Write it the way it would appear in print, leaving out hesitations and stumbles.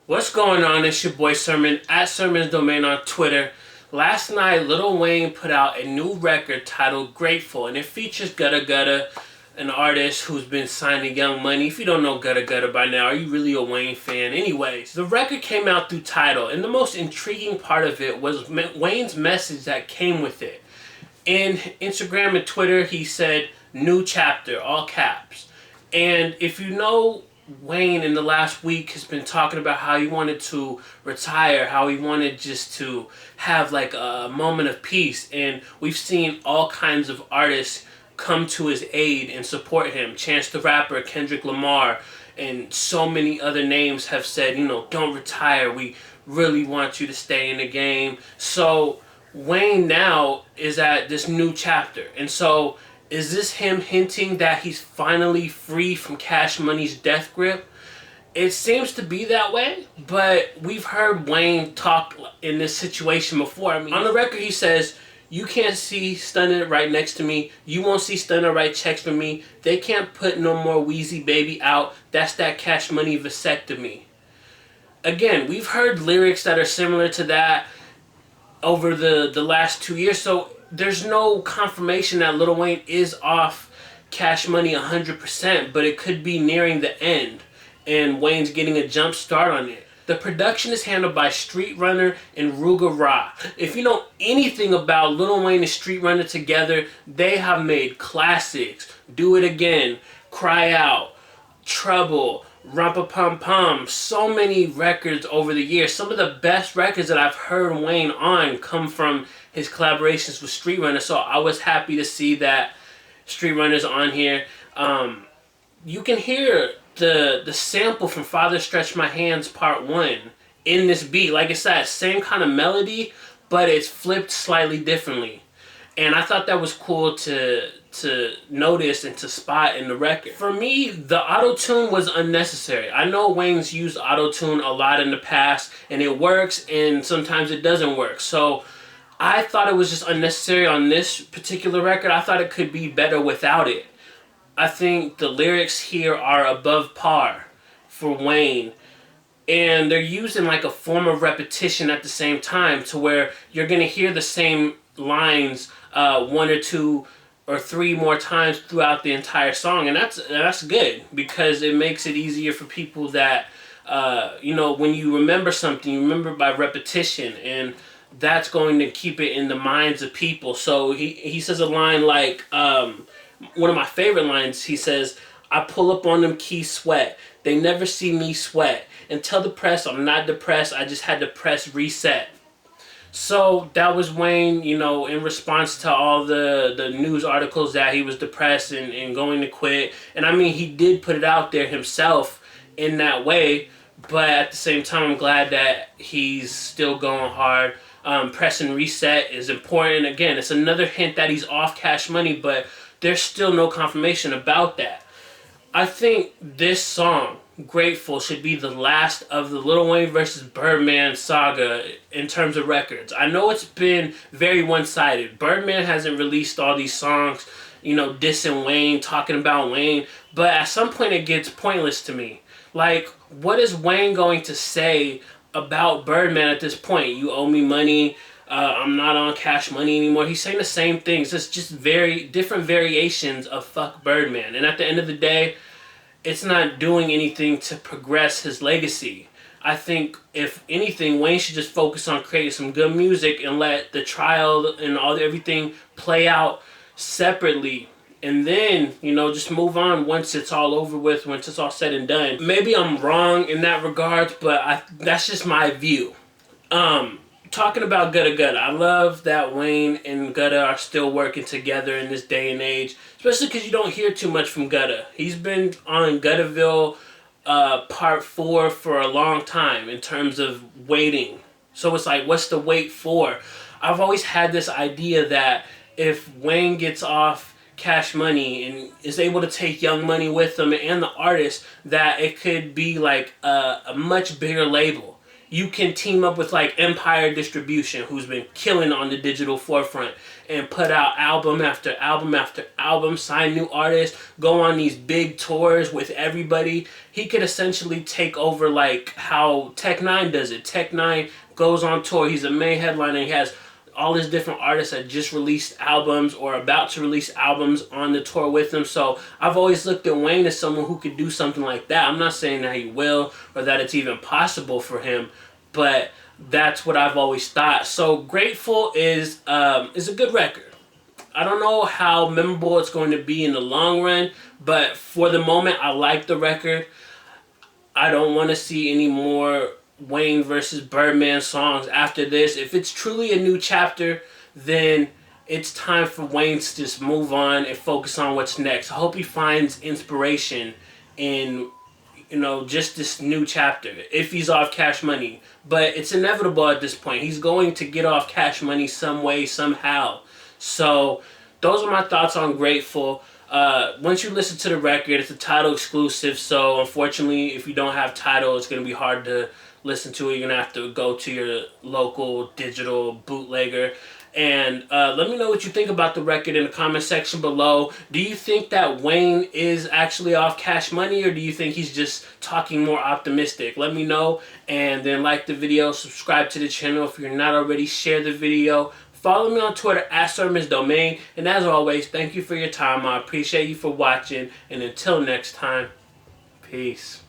What's going on? It's your boy Sermon at Sermon's Domain on Twitter. Last night, Lil Wayne put out a new record titled Grateful, and it features Gudda Gudda, an artist who's been signed to Young Money. If you don't know Gudda Gudda by now, are you really a Wayne fan? Anyways, the record came out through TIDAL, and the most intriguing part of it was Wayne's message that came with it. In Instagram and Twitter, he said, "New chapter," all caps. And if you know Wayne in the last week has been talking about how he wanted to retire, how he wanted just to have like a moment of peace. And we've seen all kinds of artists come to his aid and support him. Chance the Rapper, Kendrick Lamar, and so many other names have said, don't retire. We really want you to stay in the game. So Wayne now is at this new chapter. And so is this him hinting that he's finally free from Cash Money's death grip? It seems to be that way, but we've heard Wayne talk in this situation before. I mean, on the record he says, "You can't see Stunner right next to me. You won't see Stunner write checks for me. They can't put no more Wheezy Baby out. That's that Cash Money vasectomy." Again, we've heard lyrics that are similar to that over the last 2 years, so there's no confirmation that Lil Wayne is off Cash Money 100%, but it could be nearing the end, and Wayne's getting a jump start on it. The production is handled by Street Runner and Ruga Ra. If you know anything about Lil Wayne and Street Runner together, they have made classics. Do It Again, Cry Out, Trouble, Rumpa Pum Pum, so many records over the years. Some of the best records that I've heard Wayne on come from his collaborations with Street Runner, so I was happy to see that Street Runner's on here. You can hear the sample from Father Stretch My Hands Part 1 in this beat. Like I said, same kind of melody, but it's flipped slightly differently. And I thought that was cool to notice and to spot in the record. For me, the auto-tune was unnecessary. I know Wayne's used auto-tune a lot in the past, and it works, and sometimes it doesn't work. So I thought it was just unnecessary on this particular record. I thought it could be better without it. I think the lyrics here are above par for Wayne, and they're used in like a form of repetition at the same time, to where you're going to hear the same lines one or two or three more times throughout the entire song, and that's good, because it makes it easier for people that when you remember something, you remember by repetition, and that's going to keep it in the minds of people. So he says a line like, one of my favorite lines, he says, "I pull up on them key sweat. They never see me sweat. And tell the press I'm not depressed. I just had to press reset." So that was Wayne, in response to all the news articles that he was depressed and going to quit. And I mean, he did put it out there himself in that way, but at the same time, I'm glad that he's still going hard. Pressing reset is important. Again, it's another hint that he's off Cash Money, but there's still no confirmation about that. I think this song, Grateful, should be the last of the Lil Wayne versus Birdman saga in terms of records. I know it's been very one-sided. Birdman hasn't released all these songs, dissing Wayne, talking about Wayne, but at some point it gets pointless to me. Like, what is Wayne going to say about Birdman at this point? "You owe me money. I'm not on Cash Money anymore." He's saying the same things. It's just very different variations of fuck Birdman. And at the end of the day, it's not doing anything to progress his legacy. I think, if anything, Wayne should just focus on creating some good music and let the trial and everything play out separately. And then, just move on once it's all over with, once it's all said and done. Maybe I'm wrong in that regard, but that's just my view. Talking about Gudda Gudda, I love that Wayne and Gudda are still working together in this day and age, especially because you don't hear too much from Gudda. He's been on Guddaville Part 4 for a long time in terms of waiting. So it's like, what's the wait for? I've always had this idea that if Wayne gets off Cash Money and is able to take Young Money with him and the artist, that it could be like a much bigger label. you can team up with like Empire Distribution, who's been killing on the digital forefront, and put out album after album after album, sign new artists, go on these big tours with everybody. He could essentially take over like how Tech Nine does it. Tech Nine goes on tour. He's a main headliner. He has all these different artists that just released albums or about to release albums on the tour with him. So I've always looked at Wayne as someone who could do something like that. I'm not saying that he will or that it's even possible for him, but that's what I've always thought. So Grateful is a good record. I don't know how memorable it's going to be in the long run, but for the moment, I like the record. I don't want to see any more Wayne versus Birdman songs after this. If it's truly a new chapter, then it's time for Wayne to just move on and focus on what's next. I hope he finds inspiration in, just this new chapter, if he's off Cash Money. But it's inevitable at this point. He's going to get off Cash Money some way, somehow. So those are my thoughts on Grateful. Once you listen to the record, it's a TIDAL exclusive, so unfortunately if you don't have TIDAL, it's going to be hard to listen to it. You're going to have to go to your local digital bootlegger. And let me know what you think about the record in the comment section below. Do you think that Wayne is actually off Cash Money, or do you think he's just talking more optimistic? Let me know, and then like the video, subscribe to the channel if you're not already, share the video. Follow me on Twitter @SirMsDomain. And as always, thank you for your time. I appreciate you for watching. And until next time, peace.